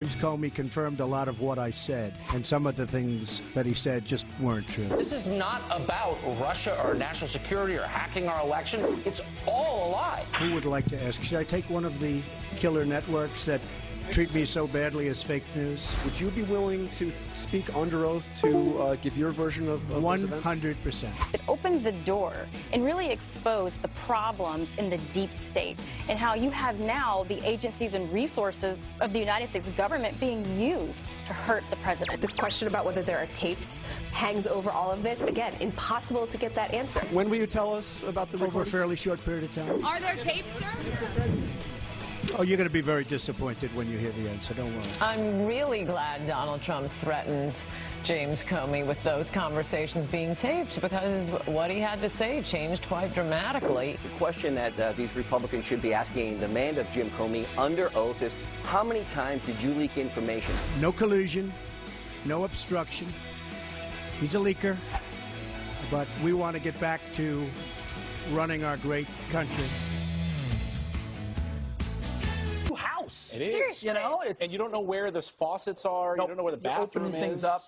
James Comey confirmed a lot of what I said, and some of the things that he said just weren't true. This is not about Russia or national security or hacking our election. It's all a lie. Who would like to ask? Should I take one of the killer networks that treat me so badly as fake news? Would you be willing to speak under oath to give your version of those events? 100%. It opened the door and really exposed the problems in the deep state and how you have now the agencies and resources of the United States government being used to hurt the president. This question about whether there are tapes hangs over all of this. Again, impossible to get that answer. When will you tell us about the recording? Over a fairly short period of time. Are there tapes, sir? Oh, you're going to be very disappointed when you hear the answer. Don't worry. I'm really glad Donald Trump threatened James Comey with those conversations being taped, because what he had to say changed quite dramatically. The question that these Republicans should be asking the man of Jim Comey under oath is, how many times did you leak information? No collusion, no obstruction. He's a leaker, but we want to get back to running our great country. House. It is. Seriously. You know, and you don't know where the faucets are. You don't know where the bathroom is. Things up.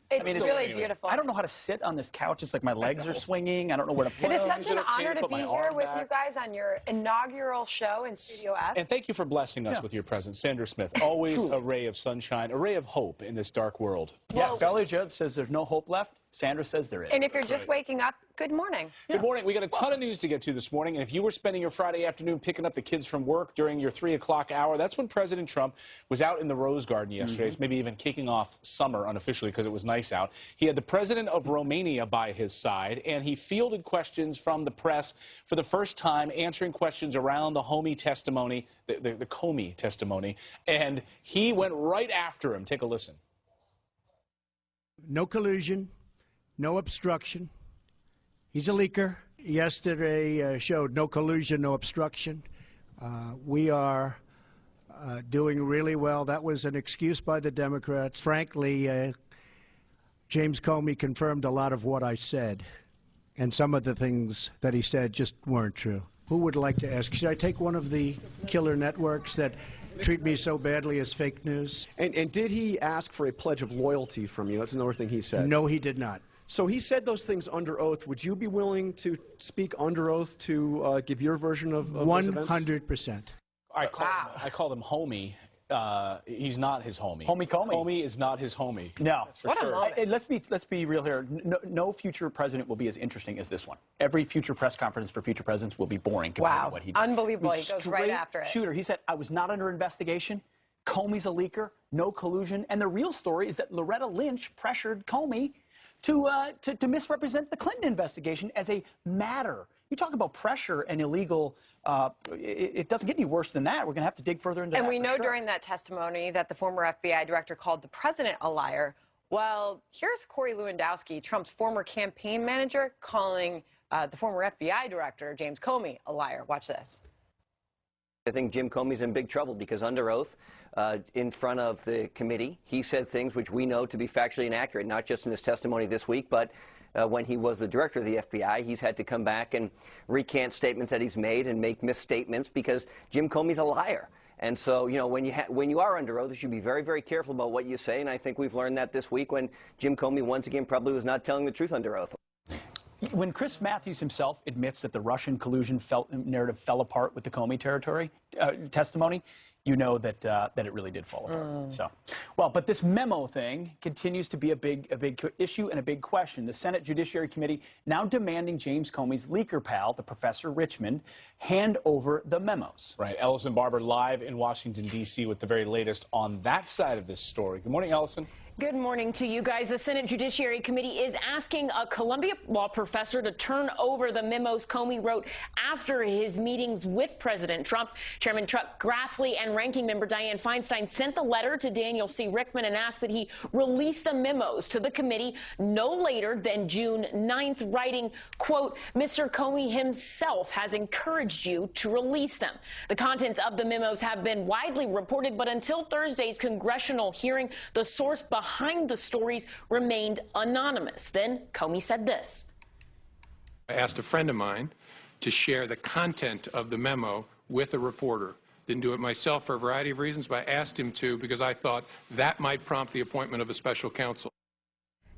It's really beautiful. I don't know how to sit on this couch. It's like my legs are swinging. I don't know where to put them. It is such an honor to be here with you guys on your inaugural show in Studio F. And thank you for blessing us with your presence. Sandra Smith, always a ray of sunshine, a ray of hope in this dark world. Yeah, Sally Judd says there's no hope left. Sandra says there is. And if you're just waking up, good morning. Good morning. We got a ton of news to get to this morning. And if you were spending your Friday afternoon picking up the kids from work during your 3 o'clock hour, that's when President Trump was out in the Rose Garden yesterday, maybe even kicking off summer unofficially because it was nice out. He had the president of Romania by his side, and he fielded questions from the press for the first time, answering questions around the Comey testimony, the Comey testimony, and he went right after him. Take a listen. No collusion. No obstruction. He's a leaker. Yesterday showed no collusion, no obstruction. We are doing really well. That was an excuse by the Democrats. Frankly, James Comey confirmed a lot of what I said, and some of the things that he said just weren't true. Who would like to ask? Should I take one of the killer networks that treat me so badly as fake news? And did he ask for a pledge of loyalty from you? That's another thing he said. No, he did not. So he said those things under oath. Would you be willing to speak under oath to give your version of those events? 100%. I call him homie. He's not his homie. Homie Comey. Homie is not his homie. No. That's for sure. Let's be real here. No future president will be as interesting as this one. Every future press conference for future presidents will be boring compared to what he did. Unbelievable. He goes right after it. Shooter. He said, I was not under investigation. Comey's a leaker. No collusion. And the real story is that Loretta Lynch pressured Comey to misrepresent the Clinton investigation as a matter. You talk about pressure and illegal, it doesn't get any worse than that. We're going to have to dig further into that. And we know during that testimony that the former FBI director called the president a liar. Well, here's Corey Lewandowski, Trump's former campaign manager, calling the former FBI director, James Comey, a liar. Watch this. I think Jim Comey's in big trouble because under oath, in front of the committee, he said things which we know to be factually inaccurate, not just in his testimony this week, but when he was the director of the FBI, he's had to come back and recant statements that he's made and make misstatements because Jim Comey's a liar. And so, you know, when you are under oath, you should be very, very careful about what you say. And I think we've learned that this week when Jim Comey once again probably was not telling the truth under oath. When Chris Matthews himself admits that the Russian collusion narrative fell apart with the Comey testimony, you know that it really did fall apart. So, well, but this memo thing continues to be a big issue and a big question. The Senate Judiciary Committee now demanding James Comey's leaker pal, the Professor Richmond, hand over the memos. Right. Ellison Barber live in Washington, D.C. with the very latest on that side of this story. Good morning, Ellison. Good morning to you guys. The Senate Judiciary Committee is asking a Columbia law professor to turn over the memos Comey wrote after his meetings with President Trump. Chairman Chuck Grassley and Ranking Member Dianne Feinstein sent the letter to Daniel C. Rickman and asked that he release the memos to the committee no later than June 9th, writing, quote, Mr. Comey himself has encouraged you to release them. The contents of the memos have been widely reported, but until Thursday's congressional hearing, the source behind the stories remained anonymous. Then Comey said this. I asked a friend of mine to share the content of the memo with a reporter Didn't do it myself for a variety of reasons, but I asked him to because I thought that might prompt the appointment of a special counsel.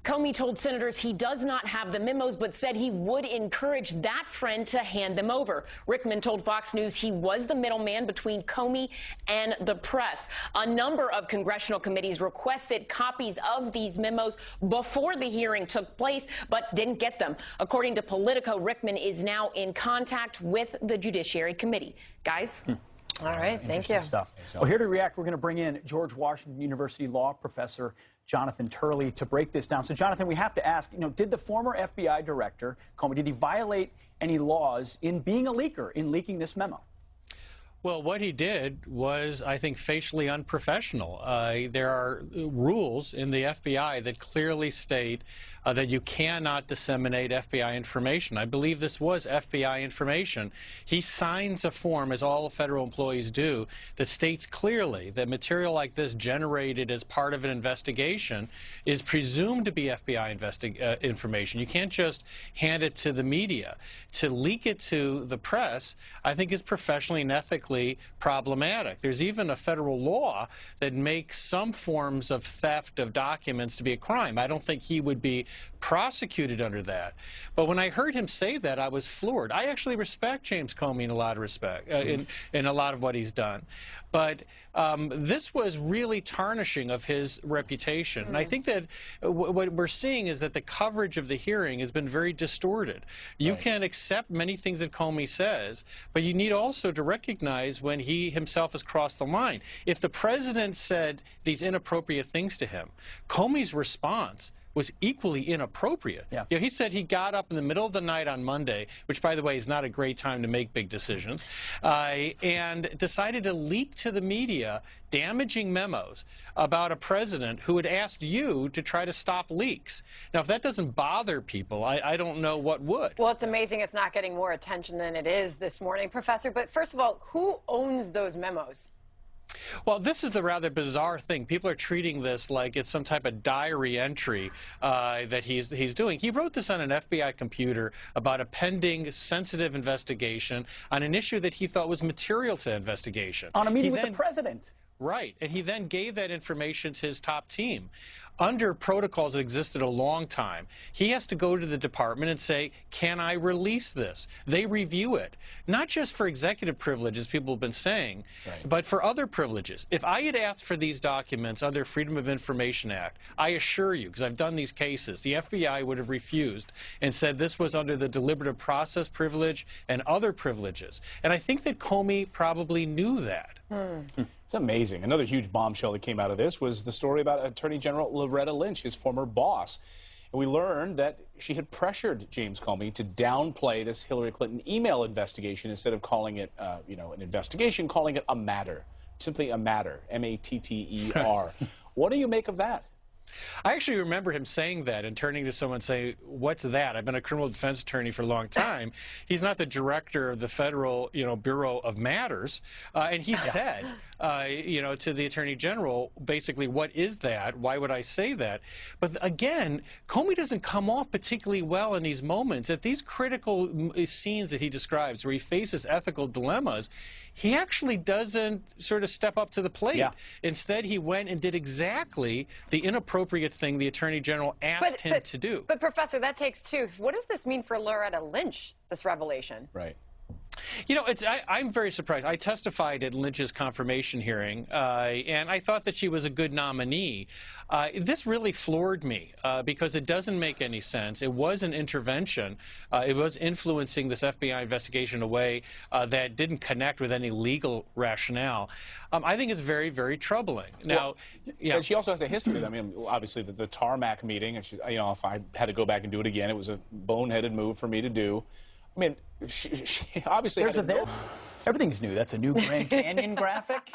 Comey told senators he does not have the memos, but said he would encourage that friend to hand them over. Rickman told Fox News he was the middleman between Comey and the press. A number of congressional committees requested copies of these memos before the hearing took place, but didn't get them. According to Politico, Rickman is now in contact with the Judiciary Committee. Guys? All right, thank you. Stuff. Well, here to react, we're going to bring in George Washington University law professor Jonathan Turley to break this down. So, Jonathan, we have to ask, did the former FBI director, Comey, did he violate any laws in being a leaker, in leaking this memo? Well, what he did was, I think, facially unprofessional. There are rules in the FBI that clearly state that you cannot disseminate FBI information. I believe this was FBI information. He signs a form, as all federal employees do, that states clearly that material like this generated as part of an investigation is presumed to be FBI information. You can't just hand it to the media. To leak it to the press, I think, is professionally and ethically problematic. There's even a federal law that makes some forms of theft of documents to be a crime. I don't think he would be prosecuted under that. But when I heard him say that, I was floored. I actually respect James Comey in a lot of respect, in a lot of what he's done. But this was really tarnishing of his reputation. And I think that what we're seeing is that the coverage of the hearing has been very distorted. You can accept many things that Comey says, but you need also to recognize when he himself has crossed the line. If the president said these inappropriate things to him, Comey's response was equally inappropriate. Yeah. He said he got up in the middle of the night on Monday, which, by the way, is not a great time to make big decisions, and decided to leak to the media damaging memos about a president who had asked you to try to stop leaks. Now, if that doesn't bother people, I don't know what would. Well, it's amazing it's not getting more attention than it is this morning, Professor. But first of all, who owns those memos? Well, this is the rather bizarre thing. People are treating this like it's some type of diary entry that he's doing. He wrote this on an FBI computer about a pending sensitive investigation on an issue that he thought was material to investigation. On a meeting with the president. Right, and he then gave that information to his top team. Under protocols that existed a long time, he has to go to the department and say, can I release this? They review it, not just for executive privilege, as people have been saying, but for other privileges. If I had asked for these documents under Freedom of Information Act, I assure you, because I've done these cases, the FBI would have refused and said this was under the deliberative process privilege and other privileges. And I think that Comey probably knew that. It's amazing. Another huge bombshell that came out of this was the story about Attorney General Loretta Lynch, his former boss. And we learned that she had pressured James Comey to downplay this Hillary Clinton email investigation instead of calling it, an investigation, calling it a matter. Simply a matter, M-A-T-T-E-R. What do you make of that? I actually remember him saying that and turning to someone and saying, what's that? I've been a criminal defense attorney for a long time. He's not the director of the Federal, Bureau of Matters. And he said, to the Attorney General, basically, what is that? Why would I say that? But again, Comey doesn't come off particularly well in these moments. At these critical scenes that he describes where he faces ethical dilemmas, he actually doesn't sort of step up to the plate. Yeah. Instead, he went and did exactly the inappropriate thing the Attorney General asked him to do. But, Professor, that takes two. What does this mean for Loretta Lynch, this revelation? Right. I'm very surprised. I testified at Lynch's confirmation hearing, and I thought that she was a good nominee. This really floored me because it doesn't make any sense. It was an intervention. It was influencing this FBI investigation in a way that didn't connect with any legal rationale. I think it's very, very troubling. Now, and she also has a history. I mean, obviously, the tarmac meeting, and she, if I had to go back and do it again, it was a boneheaded move for me to do. I mean, she obviously everything's new. That's a new Grand Canyon graphic.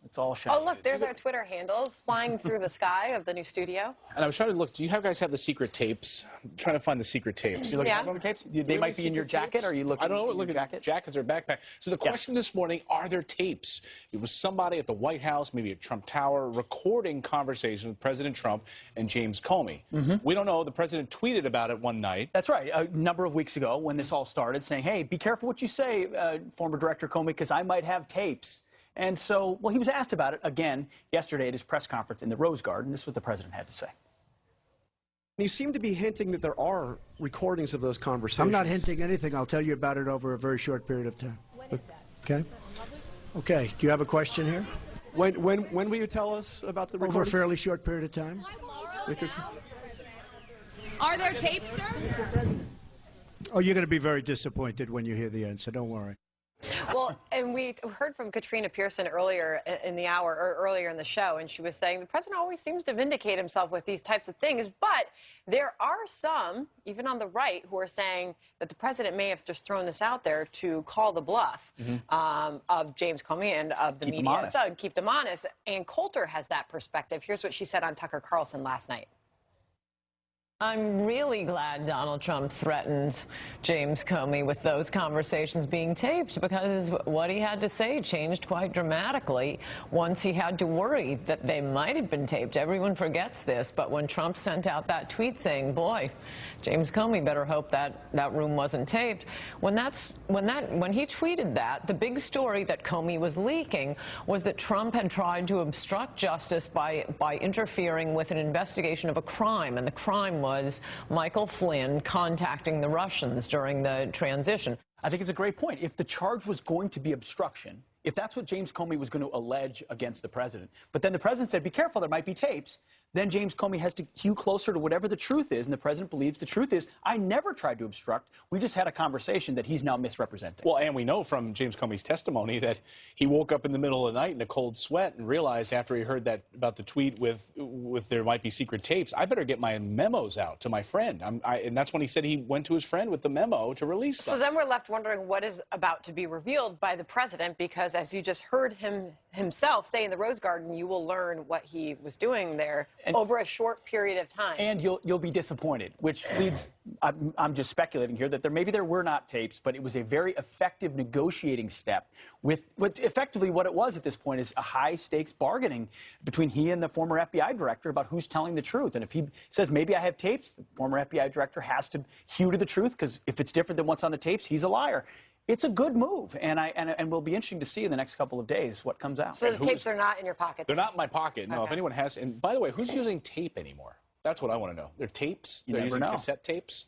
It's all shiny. Oh, look, there's our Twitter handles flying through the sky of the new studio. And I was trying to look. Do you guys have the secret tapes? I'm trying to find the secret tapes. You looking at the tapes? They might be in your jacket, or are you looking? I don't know. Look at jackets or backpack. So the question this morning: are there tapes? It was somebody at the White House, maybe at Trump Tower, recording conversations with President Trump and James Comey. We don't know. The president tweeted about it one night. That's right. A number of weeks ago, when this all started, saying, "Hey, be careful what you say, former Director Comey, because I might have tapes." And so, well, he was asked about it again yesterday at his press conference in the Rose Garden. This is what the president had to say. You seem to be hinting that there are recordings of those conversations. I'm not hinting anything. I'll tell you about it over a very short period of time. When is that? Okay? Okay. Do you have a question here? When will you tell us about the recordings? Over a fairly short period of time. Are there tapes, sir? Oh, you're going to be very disappointed when you hear the answer. Don't worry. Well, and we heard from Katrina Pearson earlier in the hour, or earlier in the show, and she was saying the president always seems to vindicate himself with these types of things, but there are some, even on the right, who are saying that the president may have just thrown this out there to call the bluff of James Comey and of the media. So keep them honest. Ann Coulter has that perspective. Here's what she said on Tucker Carlson last night. I'm really glad Donald Trump threatened James Comey with those conversations being taped, because what he had to say changed quite dramatically once he had to worry that they might have been taped. Everyone forgets this, but when Trump sent out that tweet saying, boy, James Comey better hope that room wasn't taped, when he tweeted that, the big story that Comey was leaking was that Trump had tried to obstruct justice by interfering with an investigation of a crime, and the crime was Michael Flynn contacting the Russians during the transition. I think it's a great point. If the charge was going to be obstruction, if that's what James Comey was going to allege against the president, but then the president said, be careful, there might be tapes, then James Comey has to hew closer to whatever the truth is, and the president believes the truth is, I never tried to obstruct. We just had a conversation that he's now misrepresenting. Well, and we know from James Comey's testimony that he woke up in the middle of the night in a cold sweat and realized after he heard that about the tweet with there might be secret tapes, I better get my memos out to my friend. And that's when he said he went to his friend with the memo to release them. So then we're left wondering what is about to be revealed by the president, because as you just heard himself say in the Rose Garden, you will learn what he was doing there over a short period of time. And you'll be disappointed, which leads, I'm just speculating here, that maybe there were not tapes, but it was a very effective negotiating step with effectively what it was at this point is a high-stakes bargaining between he and the former FBI director about who's telling the truth. And if he says, maybe I have tapes, the former FBI director has to hew to the truth, because if it's different than what's on the tapes, he's a liar. It's a good move, and will be interesting to see in the next couple of days what comes out. So the tapes are not in your pocket? They're not in my pocket. No, if anyone has. And by the way, who's using tape anymore? That's what I want to know. They're tapes? They're using cassette tapes?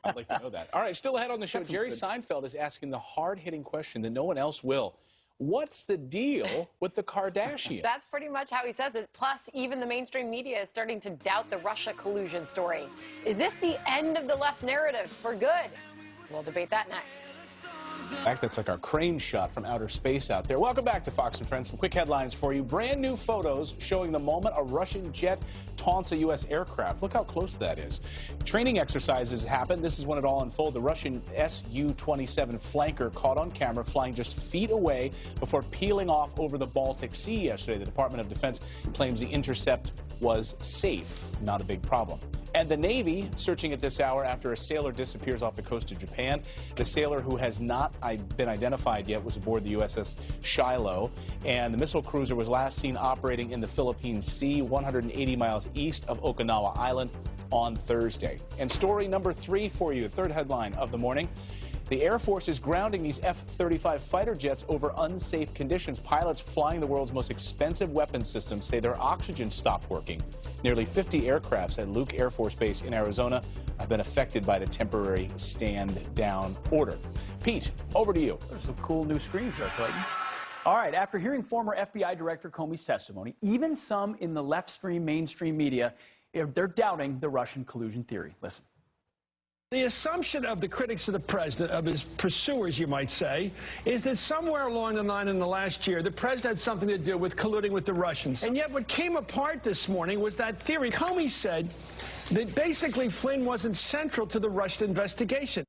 I'd like to know that. All right, still ahead on the show, Jerry Seinfeld is asking the hard-hitting question that no one else will. What's the deal with the Kardashians? That's pretty much how he says it. Plus, even the mainstream media is starting to doubt the Russia collusion story. Is this the end of the left's narrative for good? We'll debate that next. That's like our crane shot from outer space out there. Welcome back to Fox and Friends. Some quick headlines for you. Brand new photos showing the moment a Russian jet taunts a U.S. aircraft. Look how close that is. Training exercises happen. This is when it all unfolded. The Russian Su-27 flanker caught on camera flying just feet away before peeling off over the Baltic Sea yesterday. The Department of Defense claims the intercept was safe. Not a big problem. And the Navy searching at this hour after a sailor disappears off the coast of Japan. The sailor, who has not been identified yet, was aboard the USS Shiloh. And the missile cruiser was last seen operating in the Philippine Sea, 180 miles east of Okinawa Island on Thursday. And story number 3 for you, third headline of the morning. The Air Force is grounding these F-35 fighter jets over unsafe conditions. Pilots flying the world's most expensive weapon systems say their oxygen stopped working. Nearly 50 aircrafts at Luke Air Force Base in Arizona have been affected by the temporary stand-down order. Pete, over to you. There's some cool new screens there, Clayton. All right, after hearing former FBI Director Comey's testimony, even some in the left-stream mainstream media, they're doubting the Russian collusion theory. Listen. The assumption of the critics of the president, of his pursuers, you might say, is that somewhere along the line in the last year, the president had something to do with colluding with the Russians. And yet what came apart this morning was that theory. Comey said that basically Flynn wasn't central to the Russia investigation.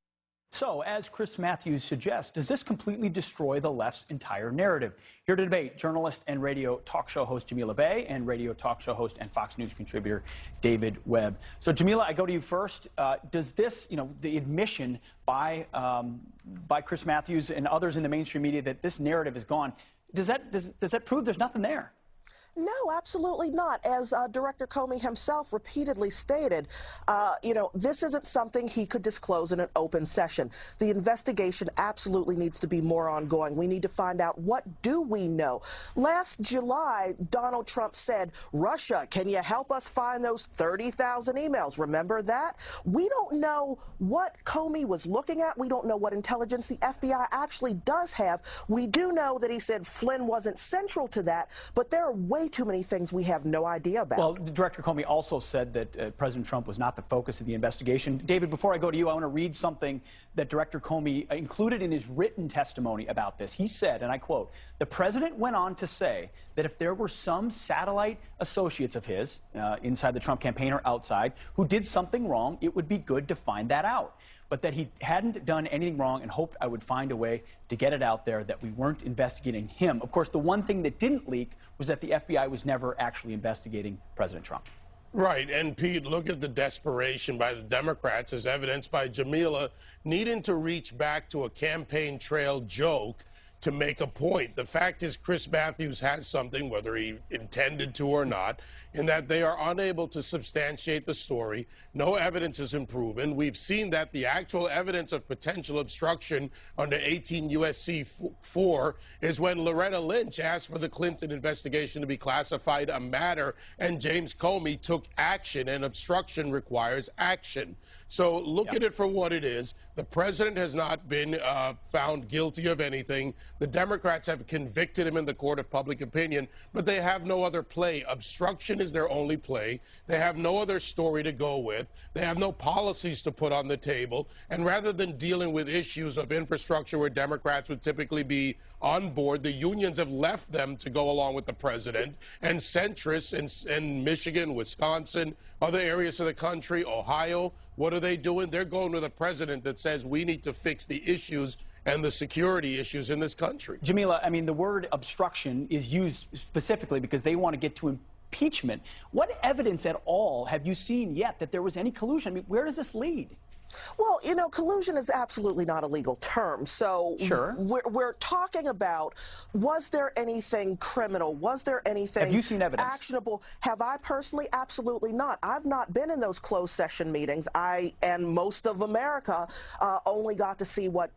So, as Chris Matthews suggests, does this completely destroy the left's entire narrative? Here to debate, journalist and radio talk show host Jamila Bey and radio talk show host and Fox News contributor David Webb. So, Jamila, I go to you first. Does this, the admission by Chris Matthews and others in the mainstream media that this narrative is gone, does that prove there's nothing there? No, absolutely not. As Director Comey himself repeatedly stated, this isn't something he could disclose in an open session. The investigation absolutely needs to be more ongoing. We need to find out, what do we know? Last July, Donald Trump said, Russia, can you help us find those 30,000 emails? Remember that? We don't know what Comey was looking at. We don't know what intelligence the FBI actually does have. We do know that he said Flynn wasn't central to that, but there are way too many things we have no idea about. Well, Director Comey also said that President Trump was not the focus of the investigation. David, before I go to you, I want to read something that Director Comey included in his written testimony about this. He said, and I quote, "The president went on to say that if there were some satellite associates of his, inside the Trump campaign or outside, who did something wrong, it would be good to find that out. But that he hadn't done anything wrong and hoped I would find a way to get it out there that we weren't investigating him." Of course, the one thing that didn't leak was that the FBI was never actually investigating President Trump. Right, and Pete, look at the desperation by the Democrats, as evidenced by Jamila needing to reach back to a campaign trail joke to make a point. The fact is, Chris Matthews has something, whether he intended to or not, in that they are unable to substantiate the story. No evidence is proven. We've seen that the actual evidence of potential obstruction under 18 U.S.C. 4 is when Loretta Lynch asked for the Clinton investigation to be classified a matter, and James Comey took action, and obstruction requires action. So look at it for what it is. The president has not been found guilty of anything. The Democrats have convicted him in the court of public opinion, but they have no other play. Obstruction is their only play. They have no other story to go with. They have no policies to put on the table. And rather than dealing with issues of infrastructure where Democrats would typically be on board, the unions have left them to go along with the president. And centrists in Michigan, Wisconsin, other areas of the country, Ohio, what are they doing? They're going with a president that says we need to fix the issues and the security issues in this country. Jamila, I mean, the word obstruction is used specifically because they want to get to impeachment. What evidence at all have you seen yet that there was any collusion? I mean, where does this lead? Well, collusion is absolutely not a legal term. So sure. we're talking about, was there anything criminal? Was there anything Have you seen evidence? Actionable? Have I personally? Absolutely not. I've not been in those closed session meetings. I and most of America only got to see what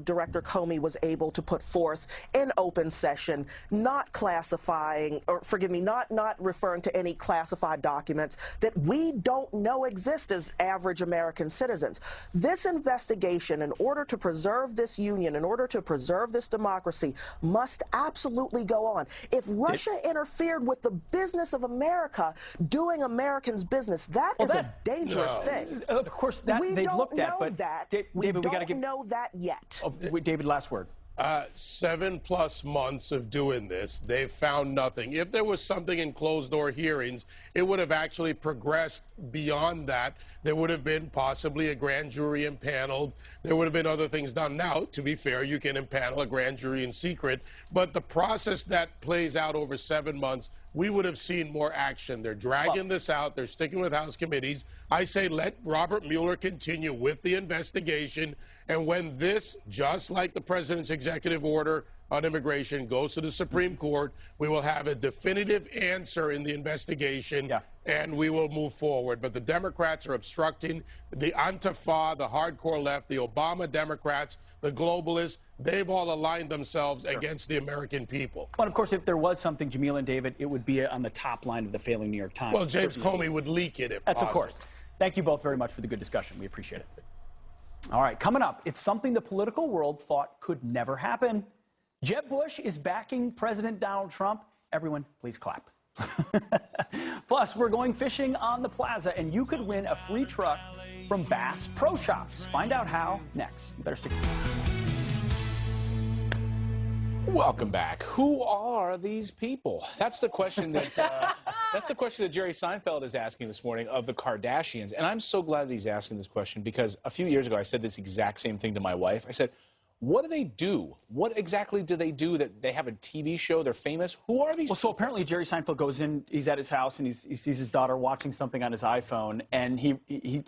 Director Comey was able to put forth in open session, not classifying, or forgive me, not referring to any classified documents that we don't know exist as average American citizens. This investigation, in order to preserve this union, in order to preserve this democracy, must absolutely go on. If Russia interfered with the business of America, doing Americans' business, that is a dangerous thing. Of course, that we they've don't looked at, know but that. David, we we got to don't know that yet. Oh, David, last word. 7+ months of doing this, they've found nothing. If there was something in closed-door hearings, it would have actually progressed beyond that. There would have been possibly a grand jury impaneled. There would have been other things done. Now, to be fair, you can impanel a grand jury in secret, but the process that plays out over 7 months, we would have seen more action. They're dragging this out. They're sticking with House committees. I say let Robert Mueller continue with the investigation. And when this, just like the president's executive order on immigration, goes to the Supreme Court, we will have a definitive answer in the investigation, and we will move forward. But the Democrats are obstructing. The Antifa, the hardcore left, the Obama Democrats, the globalists, they've all aligned themselves against the American people. Well, of course, if there was something, Jamila and David, it would be on the top line of the failing New York Times. Well, James Comey would leak it if That's possible. Of course. Thank you both very much for the good discussion. We appreciate it. All right, coming up, it's something the political world thought could never happen. Jeb Bush is backing President Donald Trump. Everyone, please clap. Plus, we're going fishing on the plaza, and you could win a free truck from Bass Pro Shops. Find out how next. You better stick. Welcome back. Who are these people? That's the question that That's the question that Jerry Seinfeld is asking this morning of the Kardashians. And I'm so glad that he's asking this question because a few years ago I said this exact same thing to my wife. I said, what do they do? What exactly do they do that they have a TV show? They're famous. Who are these? Well, so apparently Jerry Seinfeld goes in, he's at his house, and he sees his daughter watching something on his iPhone, and he's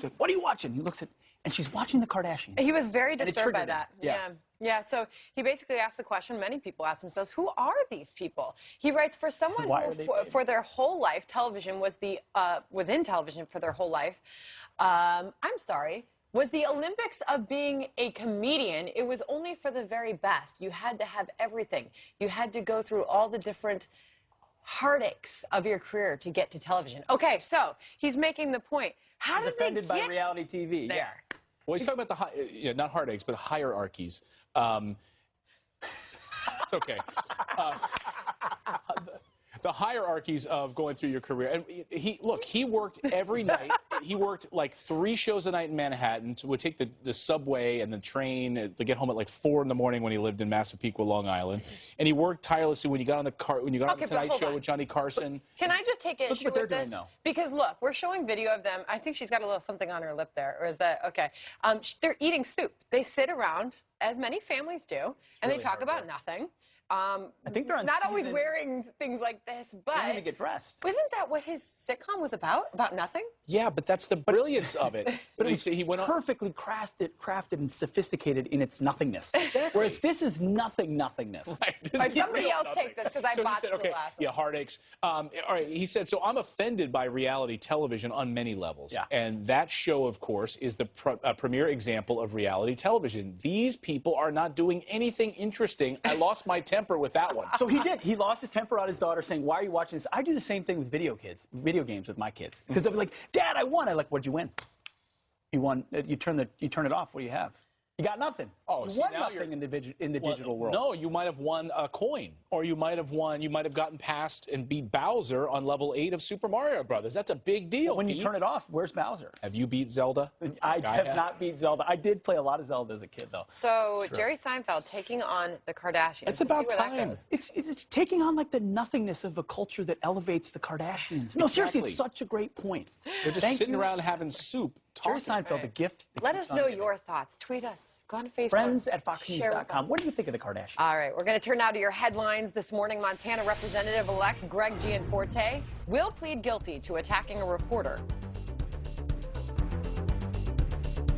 like, what are you watching? He looks at, and she's watching the Kardashians. He was very disturbed by that. Yeah. Yeah, so he basically asked the question many people ask themselves, who are these people? He writes, for someone who for their whole life, television was in television for their whole life, I'm sorry, was the Olympics of being a comedian, it was only for the very best. You had to have everything. You had to go through all the different heartaches of your career to get to television. Okay, so he's making the point. How did offended they by get reality TV. there? Yeah. Well, he's talking about the, not heartaches, but hierarchies. It's okay. The hierarchies of going through your career. And he worked every night. He worked like 3 shows a night in Manhattan, would take the subway and the train to get home at like 4 in the morning when he lived in Massapequa, Long Island. And he worked tirelessly when you got on the Tonight Show with Johnny Carson. Can I just take issue with this? Now. Because look, we're showing video of them. I think she's got a little something on her lip there. Or is that, okay. They're eating soup. They sit around, as many families do, and they talk about nothing. I think they're on not always wearing things like this, but they need to get dressed. Isn't that what his sitcom was about? About nothing? Yeah, but that's the brilliance of it. But he went perfectly crafted and sophisticated in its nothingness. Exactly. Whereas this is nothingness. Right. Somebody else take this because I botched the last one. Yeah, heartaches. All right, he said, so I'm offended by reality television on many levels. Yeah. And that show, of course, is the premier example of reality television. These people are not doing anything interesting. I lost my temper with that one. So he did. He lost his temper on his daughter saying, why are you watching this? I do the same thing with video games with my kids. Because they'll be like, Dad, I won. I'm like, what'd you win? You won. You turn it off. What do you have? You got nothing. Oh, you won nothing in the digital world. No, you might have won a coin, or you might have gotten past and beat Bowser on level 8 of Super Mario Brothers. That's a big deal. Well, when you turn it off, where's Bowser? Have you beat Zelda? I have not beat Zelda. I did play a lot of Zelda as a kid, though. So Jerry Seinfeld taking on the Kardashians. It's about time. It's taking on like the nothingness of a culture that elevates the Kardashians. No, seriously, it's such a great point. They're just sitting around having soup. Jerry Seinfeld, the gift. Let us know your thoughts. Tweet us. Go on Facebook. Friends@foxnews.com. What do you think of the Kardashians? All right, we're going to turn now to your headlines this morning. Montana Representative-elect Greg Gianforte will plead guilty to attacking a reporter.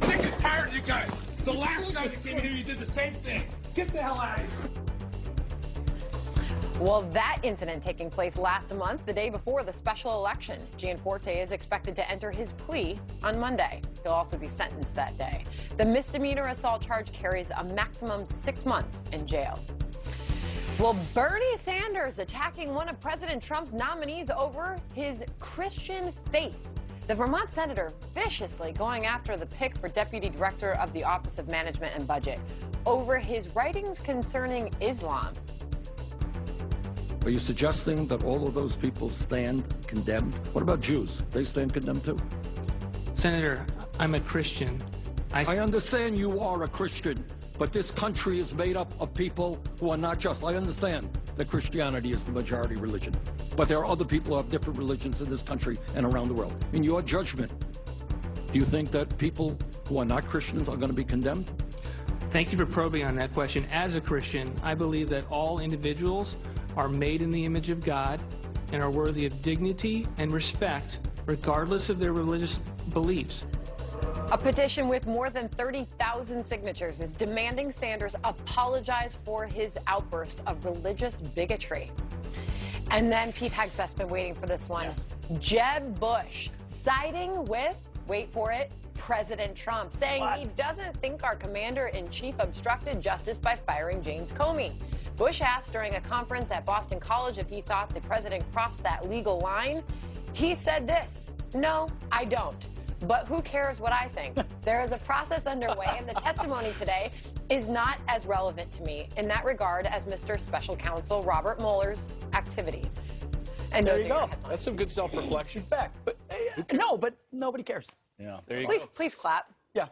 Sick and tired of you guys. The last night you came in here, you did the same thing. Get the hell out of here. Well, that incident taking place last month, the day before the special election. Gianforte is expected to enter his plea on Monday. He'll also be sentenced that day. The misdemeanor assault charge carries a maximum 6 months in jail. Well, Bernie Sanders attacking one of President Trump's nominees over his Christian faith. The Vermont senator viciously going after the pick for deputy director of the Office of Management and Budget over his writings concerning Islam. Are you suggesting that all of those people stand condemned? What about Jews? They stand condemned too? Senator, I'm a Christian. I understand you are a Christian, but this country is made up of people who are not just. I understand that Christianity is the majority religion, but there are other people who have different religions in this country and around the world. In your judgment, do you think that people who are not Christians are going to be condemned? Thank you for probing on that question. As a Christian, I believe that all individuals are made in the image of God and are worthy of dignity and respect, regardless of their religious beliefs. A petition with more than 30,000 signatures is demanding Sanders apologize for his outburst of religious bigotry. And then Pete Hegseth's been waiting for this one. Yes. Jeb Bush siding with, wait for it, President Trump, saying he doesn't think our commander-in-chief obstructed justice by firing James Comey. Bush asked during a conference at Boston College if he thought the president crossed that legal line. He said this: "No, I don't. But who cares what I think? There is a process underway, and the testimony today is not as relevant to me in that regard as Mr. Special Counsel Robert Mueller's activity." And there you go. That's some good self-reflection. He's back. But no, but nobody cares. Yeah, there you go. go. Please clap. Yeah.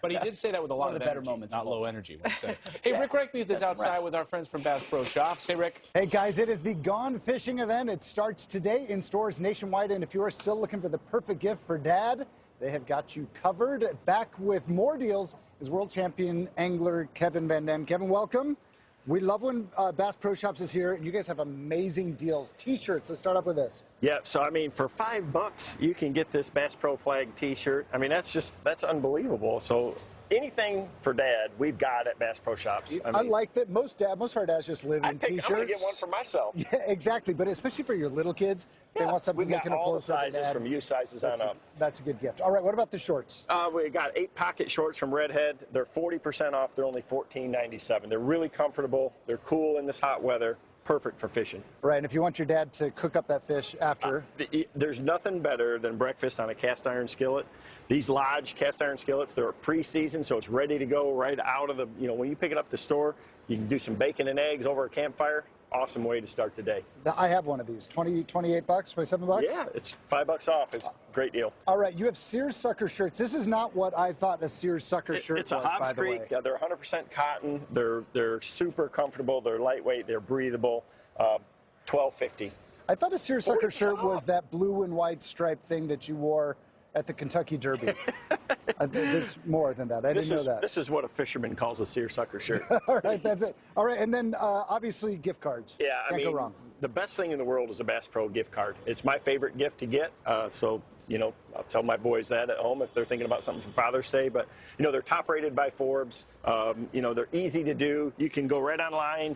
But he did say that with a lot One of of the better energy, moments not of all low time. energy. When he said it. Hey, Rick Rakemuth is outside with our friends from Bass Pro Shops. Hey, Rick. Hey, guys, it is the Gone Fishing event. It starts today in stores nationwide, and if you are still looking for the perfect gift for Dad, they have got you covered. Back with more deals is world champion angler Kevin Van Dam. Kevin, welcome. We love when Bass Pro Shops is here, and you guys have amazing deals. T-shirts, let's start off with this. Yeah, so I mean, for $5, you can get this Bass Pro Flag T-shirt. I mean, that's unbelievable. So anything for Dad, we've got at Bass Pro Shops. I like that most of our dads just live in T-shirts. I'm gonna get one for myself. Yeah, exactly. But especially for your little kids, they want something they can afford. We've got all the for their sizes dad. from U sizes on up. That's a good gift. All right, what about the shorts? We got 8-pocket shorts from Redhead. They're 40% off. They're only $14.97. They're really comfortable. They're cool in this hot weather. Perfect for fishing. Right, and if you want your dad to cook up that fish after. There's nothing better than breakfast on a cast iron skillet. These Lodge cast iron skillets, they're pre-seasoned, so it's ready to go right out of the, when you pick it up at the store, you can do some bacon and eggs over a campfire. Awesome way to start the day. I have one of these. 28 bucks, 27 bucks? Yeah, it's $5 off. It's a great deal. All right, you have Seersucker shirts. This is not what I thought a Seersucker shirt It's a was, Hobbs by the way. Creek. They're 100% cotton. They're super comfortable. They're lightweight. They're breathable. $12.50. I thought a Seersucker shirt was that blue and white striped thing that you wore at the Kentucky Derby. There's more than that. I didn't know that. This is what a fisherman calls a seersucker shirt. All right, that's it. All right, and then obviously gift cards. Yeah, Can't I go mean, wrong. The best thing in the world is a Bass Pro gift card. It's my favorite gift to get. So, I'll tell my boys that at home if they're thinking about something for Father's Day. But, they're top rated by Forbes. They're easy to do. You can go right online.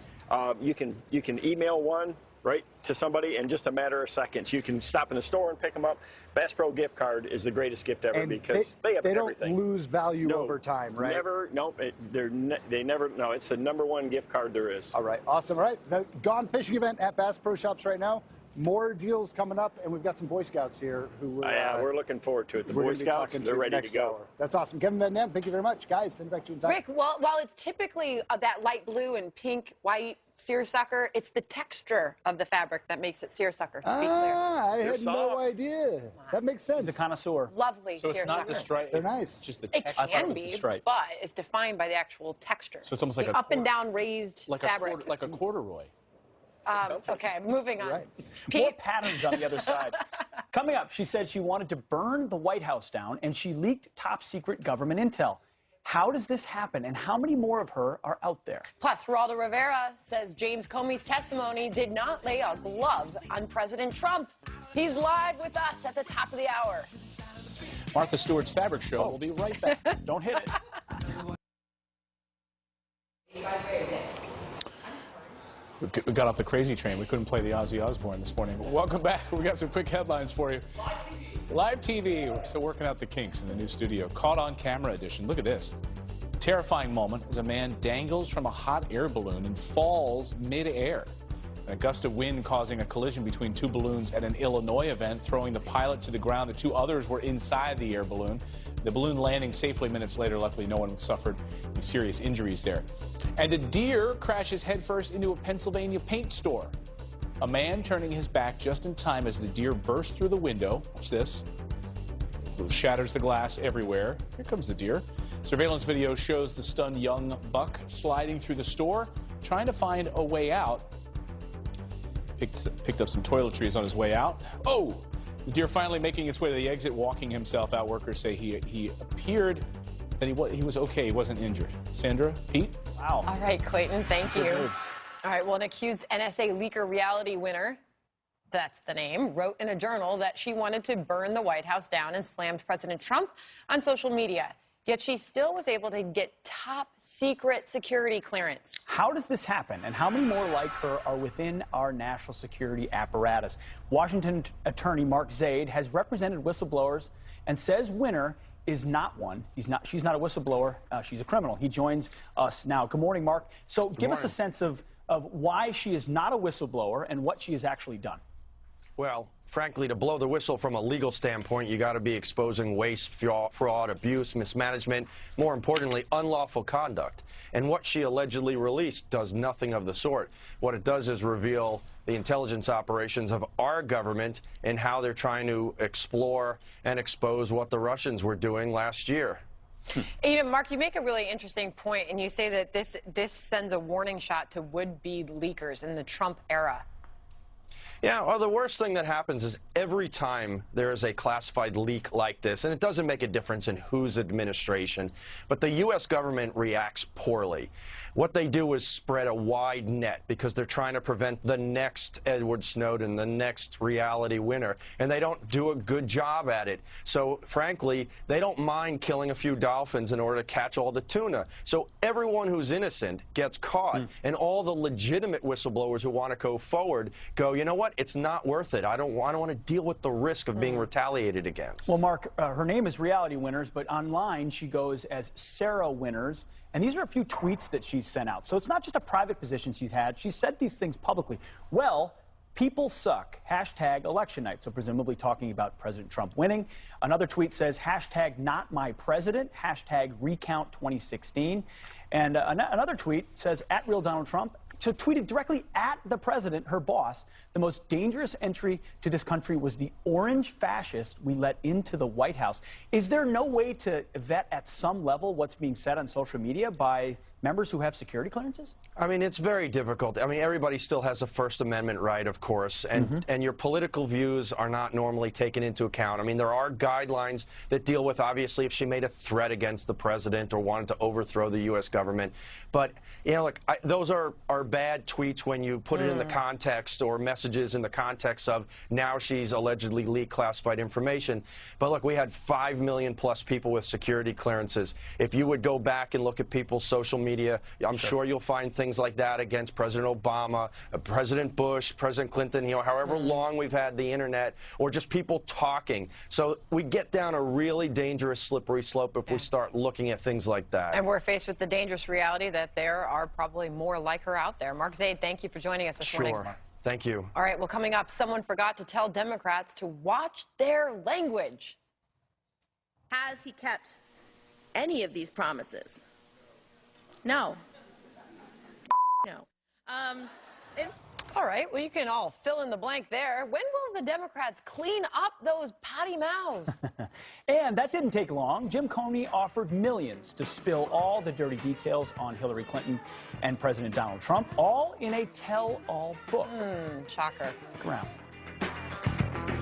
You can email one right to somebody in just a matter of seconds. You can stop in the store and pick them up. Bass Pro gift card is the greatest gift ever because they have everything. They don't lose value over time, right? Never. Nope. They never. No, it's the #1 gift card there is. All right. Awesome. All right. The Gone Fishing event at Bass Pro Shops right now. More deals coming up, and we've got some Boy Scouts here who will. Yeah, we're looking forward to it. The we're Boy gonna be Scouts, talking they're to ready to next go. hour. That's awesome. Kevin Van Dam, thank you very much. Guys, send it back to you in time. Rick, while it's typically that light blue and pink, white seersucker, it's the texture of the fabric that makes it seersucker, to be clear. I had no idea. That makes sense. He's a connoisseur. Lovely So it's not the seersucker. stripe. They're nice. Just the It texture. can be, but it's defined by the actual texture. So it's almost like the a up and down raised like fabric. like a corduroy. Okay, moving on. More patterns on the other side. Coming up, she said she wanted to burn the White House down, and she leaked top secret government intel. How does this happen, and how many more of her are out there? Plus, Geraldo Rivera says James Comey's testimony did not lay a glove on President Trump. He's live with us at the top of the hour. Martha Stewart's Fabric Show. We'll be right back. Don't hit it. We got off the crazy train. We couldn't play the Ozzy Osbourne this morning. Welcome back. We got some quick headlines for you. Live TV. We're still working out the kinks in the new studio. Caught on camera edition. Look at this. Terrifying moment as a man dangles from a hot air balloon and falls mid-air. A gust of wind causing a collision between two balloons at an Illinois event, throwing the pilot to the ground. The two others were inside the air balloon. The balloon landing safely minutes later. Luckily, no one suffered any serious injuries there. And a deer crashes headfirst into a Pennsylvania paint store. A man turning his back just in time as the deer bursts through the window. Watch this. Shatters the glass everywhere. Here comes the deer. Surveillance video shows the stunned young buck sliding through the store, trying to find a way out. Picked up some toiletries on his way out. Oh! The deer finally making its way to the exit, walking himself out. Workers say he appeared that he was okay. He wasn't injured. Sandra, Pete? Wow. All right, Clayton, thank you. Good moves. All right, well, an accused NSA leaker reality winner, that's the name, wrote in a journal that she wanted to burn the White House down and slammed President Trump on social media. Yet she still was able to get top secret security clearance. How does this happen, and how many more like her are within our national security apparatus? Washington attorney Mark Zaid has represented whistleblowers and says Winner is not one. She's not a whistleblower. She's a criminal. He joins us now. Good morning, Mark. So give us a sense of why she is not a whistleblower and what she has actually done. Well, frankly, to blow the whistle from a legal standpoint, you got to be exposing waste, fraud, abuse, mismanagement, more importantly, unlawful conduct. And what she allegedly released does nothing of the sort. What it does is reveal the intelligence operations of our government and how they're trying to explore and expose what the Russians were doing last year. You know, Mark, you make a really interesting point, and you say that this sends a warning shot to would-be leakers in the Trump era. Yeah, well, the worst thing that happens is every time there is a classified leak like this, and it doesn't make a difference in whose administration, but the U.S. government reacts poorly. What they do is spread a wide net because they're trying to prevent the next Edward Snowden, the next reality winner, and they don't do a good job at it. So, frankly, they don't mind killing a few dolphins in order to catch all the tuna. So everyone who's innocent gets caught, and all the legitimate whistleblowers who want to go forward go, you know what? It's not worth it. I don't want to deal with the risk of being retaliated against. Well, Mark, her name is Reality Winners, but online she goes as Sarah Winners. And these are a few tweets that she's sent out. So it's not just a private position she's had. She said these things publicly. Well, people suck. Hashtag election night. So presumably talking about President Trump winning. Another tweet says hashtag not my president. Hashtag recount 2016. And another tweet says at real Donald Trump. So tweeted directly at the president, her boss, the most dangerous entry to this country was the orange fascist we let into the White House. Is there no way to vet at some level what's being said on social media by members who have security clearances? I mean, it's very difficult. I mean, everybody still has a First Amendment right, of course, and your political views are not normally taken into account. I mean, there are guidelines that deal with, obviously, if she made a threat against the president or wanted to overthrow the U.S. government. But, you know, look, those are bad tweets when you put it in the context, or messages in the context of now she's allegedly leaked classified information. But, look, we had 5 million plus people with security clearances. If you would go back and look at people's social media, I'm sure you'll find things like that against President Obama, President Bush, President Clinton, you know, however long we've had the internet, or just people talking. So we get down a really dangerous slippery slope if we start looking at things like that. And we're faced with the dangerous reality that there are probably more like her out there. Mark Zaid, thank you for joining us this morning. Sure. Thank you. All right, well, coming up, someone forgot to tell Democrats to watch their language. Has he kept any of these promises? No. No. All right, well, you can all fill in the blank there. When will the Democrats clean up those potty mouths? And that didn't take long. Jim Comey offered millions to spill all the dirty details on Hillary Clinton and President Donald Trump, all in a tell-all book. Shocker. Stick around.